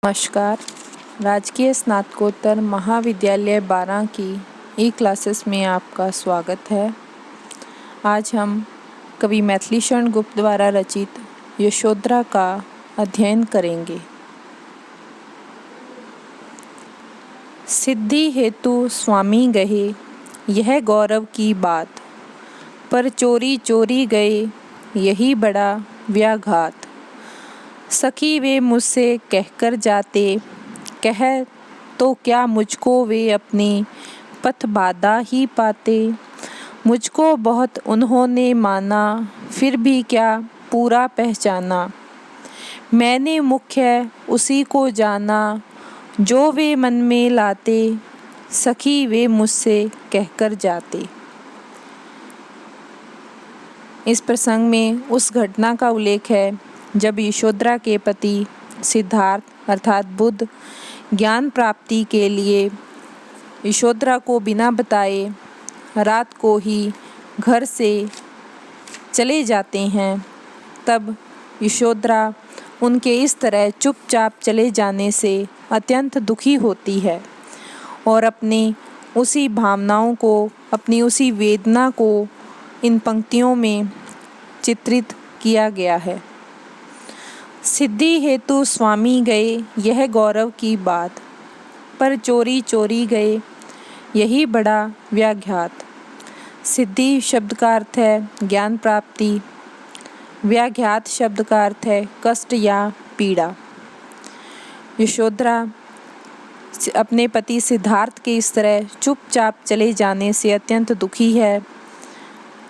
नमस्कार। राजकीय स्नातकोत्तर महाविद्यालय 12 की ई क्लासेस में आपका स्वागत है। आज हम कवि मैथिली शरण गुप्त द्वारा रचित यशोधरा का अध्ययन करेंगे। सिद्धि हेतु स्वामी गए, यह गौरव की बात, पर चोरी चोरी गए, यही बड़ा व्याघात। सखी वे मुझसे कहकर जाते, कह तो क्या मुझको वे अपने पथ बाधा ही पाते। मुझको बहुत उन्होंने माना, फिर भी क्या पूरा पहचाना। मैंने मुख्य उसी को जाना, जो वे मन में लाते, सखी वे मुझसे कहकर जाते। इस प्रसंग में उस घटना का उल्लेख है जब यशोधरा के पति सिद्धार्थ अर्थात बुद्ध ज्ञान प्राप्ति के लिए यशोधरा को बिना बताए रात को ही घर से चले जाते हैं। तब यशोधरा उनके इस तरह चुपचाप चले जाने से अत्यंत दुखी होती है और अपनी उसी भावनाओं को, अपनी उसी वेदना को इन पंक्तियों में चित्रित किया गया है। सिद्धि हेतु स्वामी गए, यह गौरव की बात, पर चोरी चोरी गए, यही बड़ा व्याघात। सिद्धि शब्द का अर्थ है ज्ञान प्राप्ति, व्याघात शब्द का अर्थ है कष्ट या पीड़ा। यशोधरा अपने पति सिद्धार्थ के इस तरह चुपचाप चले जाने से अत्यंत दुखी है।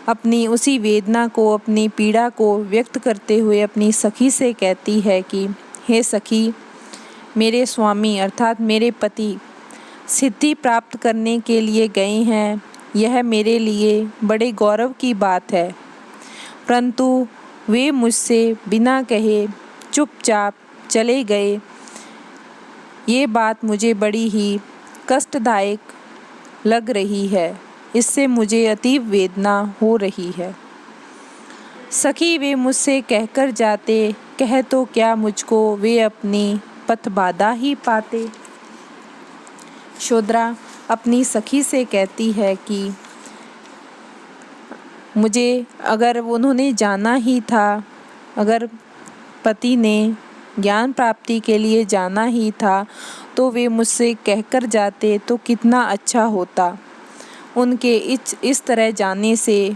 अपनी उसी वेदना को, अपनी पीड़ा को व्यक्त करते हुए अपनी सखी से कहती है कि हे सखी, मेरे स्वामी अर्थात मेरे पति सिद्धि प्राप्त करने के लिए गए हैं। यह मेरे लिए बड़े गौरव की बात है, परंतु वे मुझसे बिना कहे चुपचाप चले गए। ये बात मुझे बड़ी ही कष्टदायक लग रही है, इससे मुझे अतीव वेदना हो रही है। सखी वे मुझसे कहकर जाते, कह तो क्या मुझको वे अपनी पथ बाधा ही पाते। यशोधरा अपनी सखी से कहती है कि मुझे अगर उन्होंने जाना ही था, अगर पति ने ज्ञान प्राप्ति के लिए जाना ही था, तो वे मुझसे कहकर जाते तो कितना अच्छा होता। उनके इस तरह जाने से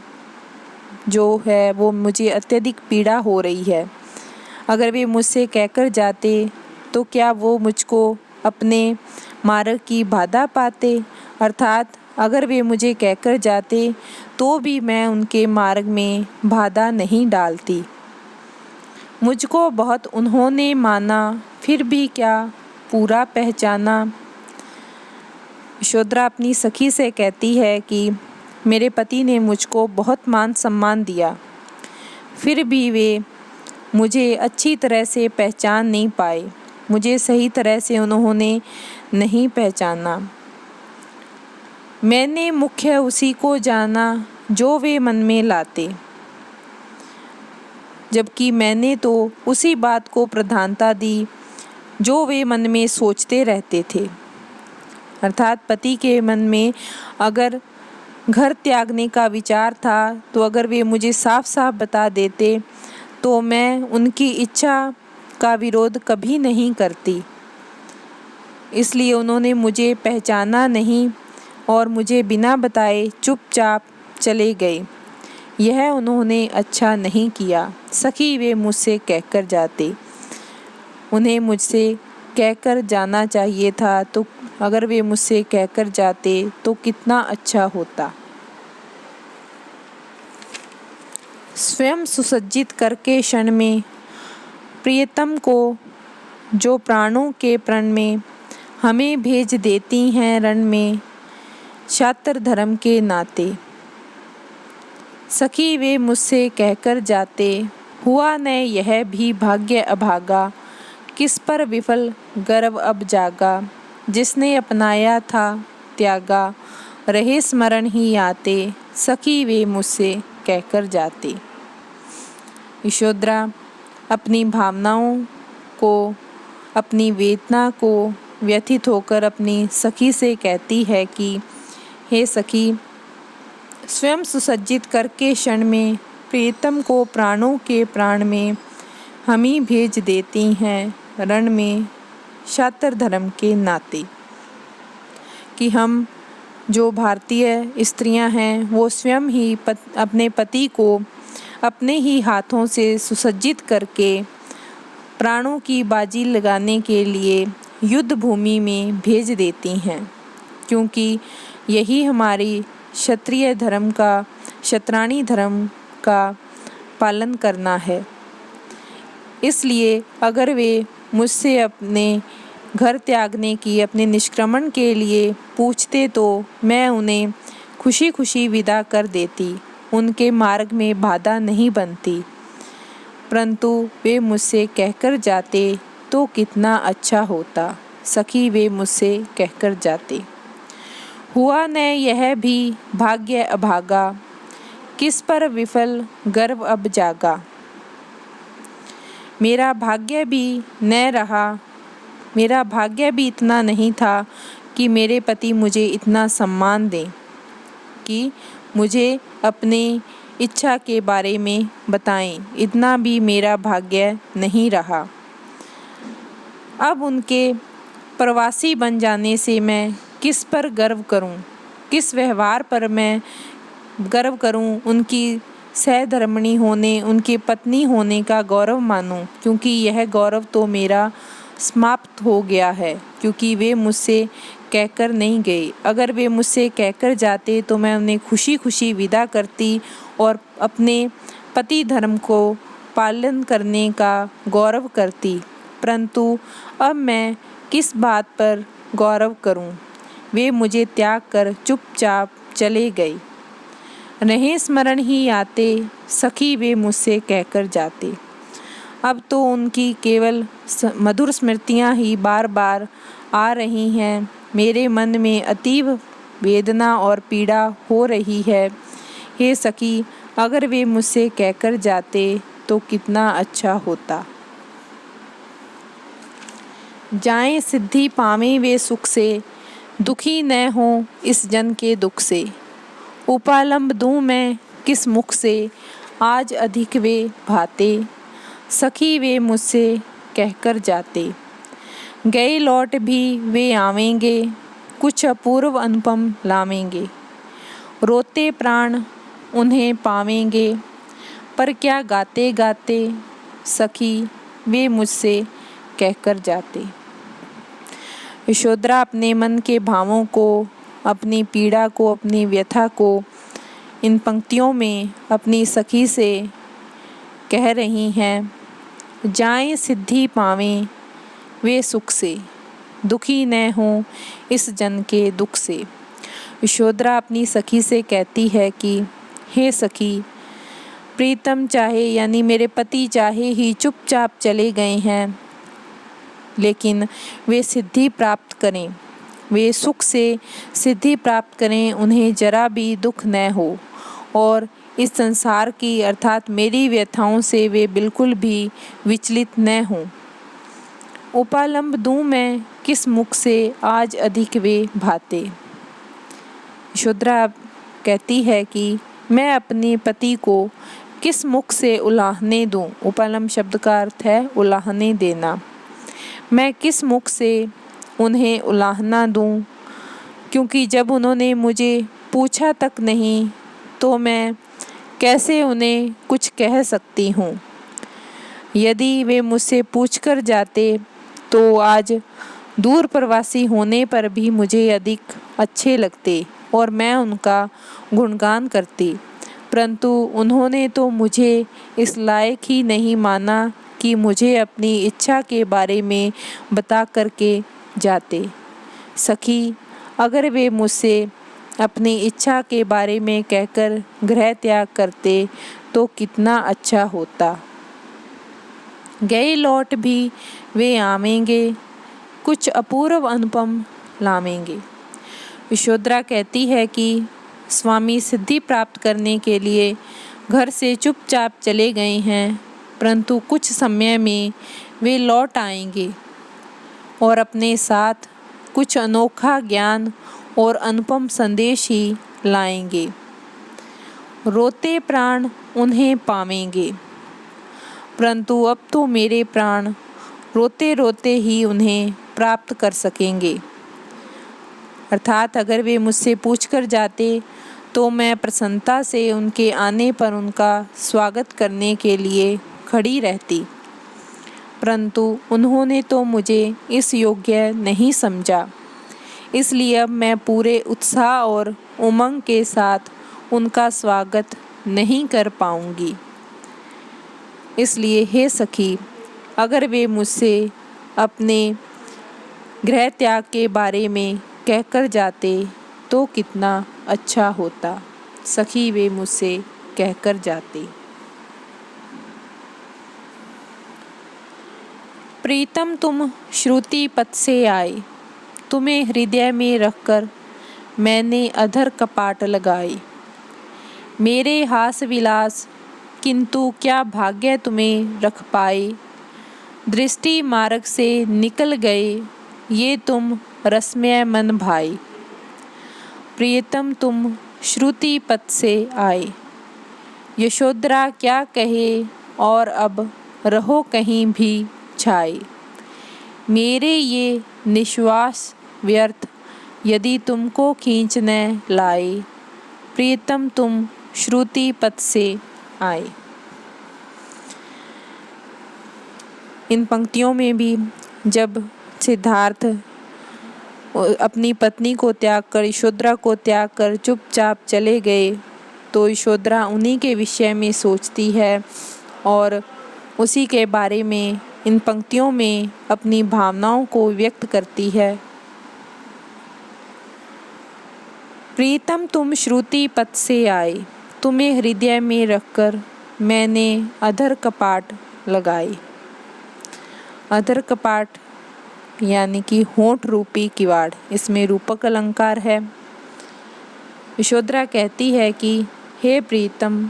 जो है वो मुझे अत्यधिक पीड़ा हो रही है। अगर वे मुझसे कहकर जाते तो क्या वो मुझको अपने मार्ग की बाधा पाते, अर्थात अगर वे मुझे कहकर जाते तो भी मैं उनके मार्ग में बाधा नहीं डालती। मुझको बहुत उन्होंने माना, फिर भी क्या पूरा पहचाना। यशोधरा अपनी सखी से कहती है कि मेरे पति ने मुझको बहुत मान सम्मान दिया, फिर भी वे मुझे अच्छी तरह से पहचान नहीं पाए, मुझे सही तरह से उन्होंने नहीं पहचाना। मैंने मुख्य उसी को जाना, जो वे मन में लाते, जबकि मैंने तो उसी बात को प्रधानता दी जो वे मन में सोचते रहते थे। अर्थात पति के मन में अगर घर त्यागने का विचार था, तो अगर वे मुझे साफ साफ बता देते तो मैं उनकी इच्छा का विरोध कभी नहीं करती। इसलिए उन्होंने मुझे पहचाना नहीं और मुझे बिना बताए चुपचाप चले गए। यह उन्होंने अच्छा नहीं किया। सखी वे मुझसे कहकर जाते, उन्हें मुझसे कहकर जाना चाहिए था, तो अगर वे मुझसे कहकर जाते तो कितना अच्छा होता। स्वयं सुसज्जित करके क्षण में प्रियतम को, जो प्राणों के प्रण में हमें भेज देती हैं रण में, छात्र धर्म के नाते। सखी वे मुझसे कहकर जाते, हुआ न यह भी भाग्य अभागा, किस पर विफल गर्व अब जागा। जिसने अपनाया था त्यागा, रहे स्मरण ही आते, सखी वे मुझसे कहकर जाते। यशोधरा अपनी भावनाओं को अपनी वेदना को व्यथित होकर अपनी सखी से कहती है कि हे सखी, स्वयं सुसज्जित करके क्षण में प्रियतम को प्राणों के प्राण में हम ही भेज देती हैं रण में क्षात्र धर्म के नाते। कि हम जो भारतीय स्त्रियां हैं वो स्वयं ही अपने पति को अपने ही हाथों से सुसज्जित करके प्राणों की बाजी लगाने के लिए युद्ध भूमि में भेज देती हैं, क्योंकि यही हमारी क्षत्रिय धर्म का, क्षत्राणी धर्म का पालन करना है। इसलिए अगर वे मुझसे अपने घर त्यागने की, अपने निष्क्रमण के लिए पूछते तो मैं उन्हें खुशी खुशी विदा कर देती, उनके मार्ग में बाधा नहीं बनती। परंतु वे मुझसे कहकर जाते तो कितना अच्छा होता। सखी, वे मुझसे कहकर जाते। हुआ न यह भी भाग्य अभागा, किस पर विफल गर्व अब जागा। मेरा भाग्य भी न रहा, मेरा भाग्य भी इतना नहीं था कि मेरे पति मुझे इतना सम्मान दें कि मुझे अपनी इच्छा के बारे में बताएं। इतना भी मेरा भाग्य नहीं रहा। अब उनके प्रवासी बन जाने से मैं किस पर गर्व करूं, किस व्यवहार पर मैं गर्व करूं, उनकी सहधर्मिणी होने, उनकी पत्नी होने का गौरव मानूं, क्योंकि यह गौरव तो मेरा समाप्त हो गया है, क्योंकि वे मुझसे कहकर नहीं गए। अगर वे मुझसे कहकर जाते तो मैं उन्हें खुशी खुशी विदा करती और अपने पति धर्म को पालन करने का गौरव करती। परंतु अब मैं किस बात पर गौरव करूं? वे मुझे त्याग कर चुपचाप चले गए। रहे स्मरण ही आते सखी, वे मुझसे कहकर जाते। अब तो उनकी केवल मधुर स्मृतियाँ ही बार बार आ रही हैं। मेरे मन में अतीव वेदना और पीड़ा हो रही है। हे सखी, अगर वे मुझसे कहकर जाते तो कितना अच्छा होता। जाएं सिद्धि पावें वे सुख से, दुखी न हों इस जन के दुख से। उपालंब दूं मैं किस मुख से, आज अधिक वे भाते। सखी, वे मुझसे कहकर जाते। गए लौट भी वे आवेंगे, कुछ अपूर्व अनुपम लावेंगे। रोते प्राण उन्हें पावेंगे, पर क्या गाते गाते। सखी, वे मुझसे कहकर जाते। यशोधरा अपने मन के भावों को, अपनी पीड़ा को, अपनी व्यथा को इन पंक्तियों में अपनी सखी से कह रही हैं। जाएं सिद्धि पावें वे सुख से, दुखी न हों इस जन के दुख से। यशोधरा अपनी सखी से कहती है कि हे सखी, प्रीतम चाहे यानी मेरे पति चाहे ही चुपचाप चले गए हैं, लेकिन वे सिद्धि प्राप्त करें, वे सुख से सिद्धि प्राप्त करें, उन्हें जरा भी दुख न हो और इस संसार की अर्थात मेरी व्यथाओं से वे बिल्कुल भी विचलित न हों। उपालंब दूं मैं किस मुख से, आज अधिक वे भाते। यशोधरा कहती है कि मैं अपने पति को किस मुख से उलाहने दूं। उपालंब शब्द का अर्थ है उलाहने देना। मैं किस मुख से उन्हें उलाहना दूं, क्योंकि जब उन्होंने मुझे पूछा तक नहीं तो मैं कैसे उन्हें कुछ कह सकती हूँ। यदि वे मुझसे पूछकर जाते तो आज दूर प्रवासी होने पर भी मुझे अधिक अच्छे लगते और मैं उनका गुणगान करती, परंतु उन्होंने तो मुझे इस लायक ही नहीं माना कि मुझे अपनी इच्छा के बारे में बता करके जाते। सखी, अगर वे मुझसे अपनी इच्छा के बारे में कहकर गृह त्याग करते तो कितना अच्छा होता। गए लौट भी वे आवेंगे, कुछ अपूर्व अनुपम लावेंगे। यशोधरा कहती है कि स्वामी सिद्धि प्राप्त करने के लिए घर से चुपचाप चले गए हैं, परंतु कुछ समय में वे लौट आएंगे और अपने साथ कुछ अनोखा ज्ञान और अनुपम संदेश ही लाएंगे। रोते प्राण उन्हें पावेंगे, परंतु अब तो मेरे प्राण रोते रोते ही उन्हें प्राप्त कर सकेंगे। अर्थात अगर वे मुझसे पूछ कर जाते तो मैं प्रसन्नता से उनके आने पर उनका स्वागत करने के लिए खड़ी रहती, परंतु उन्होंने तो मुझे इस योग्य नहीं समझा। इसलिए अब मैं पूरे उत्साह और उमंग के साथ उनका स्वागत नहीं कर पाऊंगी। इसलिए हे सखी, अगर वे मुझसे अपने गृह त्याग के बारे में कहकर जाते तो कितना अच्छा होता। सखी, वे मुझसे कहकर जाते। प्रीतम तुम श्रुति पथ से आए, तुम्हें हृदय में रखकर मैंने अधर कपाट लगाए। मेरे हास विलास किंतु क्या भाग्य तुम्हें रख पाए। दृष्टि मार्ग से निकल गए ये तुम रसमय मन भाई। प्रियतम तुम श्रुति पथ से आए, यशोधरा क्या कहे और अब रहो कहीं भी छाए। मेरे ये निश्वास व्यर्थ यदि तुमको खींच न लाए। प्रियतम तुम श्रुति पथ से आए। इन पंक्तियों में भी जब सिद्धार्थ अपनी पत्नी को त्याग कर, यशोधरा को त्याग कर चुपचाप चले गए, तो यशोधरा उन्हीं के विषय में सोचती है और उसी के बारे में इन पंक्तियों में अपनी भावनाओं को व्यक्त करती है। प्रीतम तुम श्रुति पथ से आए, तुम्हें हृदय में रखकर मैंने अधर कपाट लगाए। अधर कपाट यानी कि होंठ रूपी किवाड़, इसमें रूपक अलंकार है। यशोधरा कहती है कि हे प्रीतम,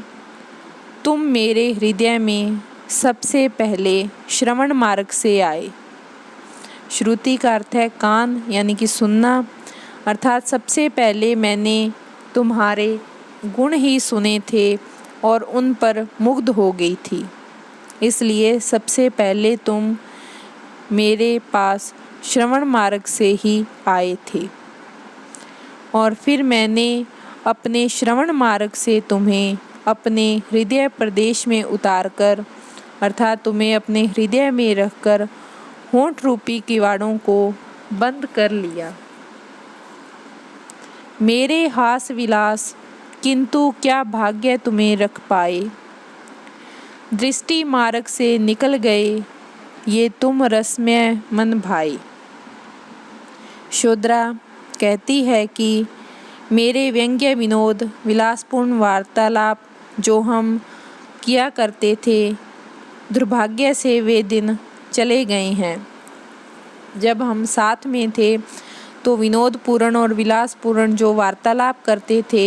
तुम मेरे हृदय में सबसे पहले श्रवण मार्ग से आए। श्रुति का अर्थ है कान यानी कि सुनना, अर्थात सबसे पहले मैंने तुम्हारे गुण ही सुने थे और उन पर मुग्ध हो गई थी। इसलिए सबसे पहले तुम मेरे पास श्रवण मार्ग से ही आए थे और फिर मैंने अपने श्रवण मार्ग से तुम्हें अपने हृदय प्रदेश में उतारकर, अर्थात तुम्हें अपने हृदय में रखकर होंठ रूपी किवाड़ों को बंद कर लिया। मेरे हास विलास किंतु क्या भाग्य तुम्हें रख पाए। दृष्टि मार्ग से निकल गए ये तुम रसमय मन भाई। यशोधरा कहती है कि मेरे व्यंग्य विनोद विलासपूर्ण वार्तालाप जो हम किया करते थे, दुर्भाग्य से वे दिन चले गए हैं। जब हम साथ में थे तो विनोदपूर्ण और विलासपूर्ण जो वार्तालाप करते थे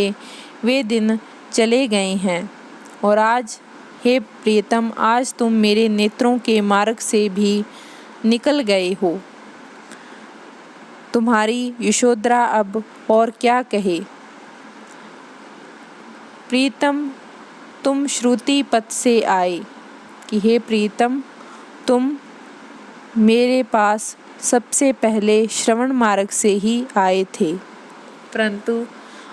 वे दिन चले गए हैं। और आज हे प्रियतम, आज तुम मेरे नेत्रों के मार्ग से भी निकल गए हो। तुम्हारी यशोधरा अब और क्या कहे। प्रीतम तुम श्रुति पथ से आए, कि हे प्रीतम, तुम मेरे पास सबसे पहले श्रवण मार्ग से ही आए थे, परंतु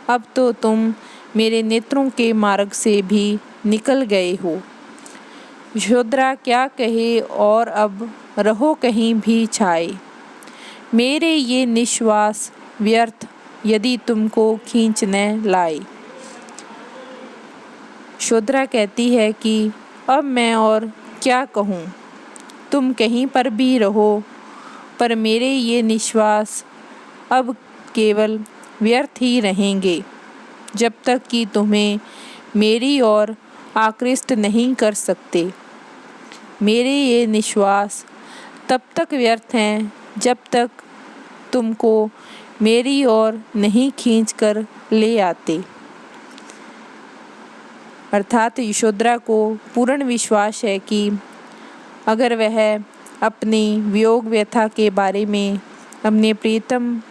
अब तो तुम मेरे नेत्रों के मार्ग से भी निकल गए हो। यशोधरा क्या कहे और अब रहो कहीं भी छाए। मेरे ये निश्वास व्यर्थ यदि तुमको खींच न लाए। यशोधरा कहती है कि अब मैं और क्या कहूँ, तुम कहीं पर भी रहो, पर मेरे ये निश्वास अब केवल व्यर्थ ही रहेंगे जब तक कि तुम्हें मेरी ओर आकृष्ट नहीं कर सकते। मेरे ये निश्वास तब तक व्यर्थ हैं जब तक तुमको मेरी ओर नहीं खींच कर ले आते। अर्थात यशोधरा को पूर्ण विश्वास है कि अगर वह अपनी वियोग व्यथा के बारे में अपने प्रीतम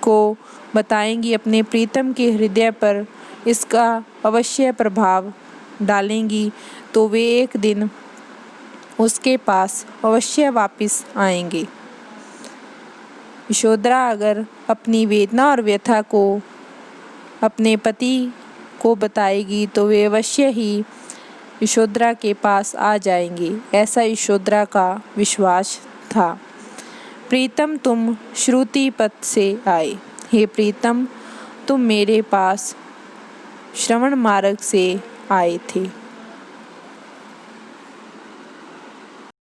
को बताएंगी, अपने प्रीतम के हृदय पर इसका अवश्य प्रभाव डालेंगी, तो वे एक दिन उसके पास अवश्य वापस आएंगे। यशोधरा अगर अपनी वेदना और व्यथा को अपने पति को बताएगी तो वे अवश्य ही यशोधरा के पास आ जाएंगे। ऐसा यशोधरा का विश्वास था। प्रीतम तुम श्रुति पथ से आए। हे प्रीतम, तुम मेरे पास श्रवण मार्ग से आए थे।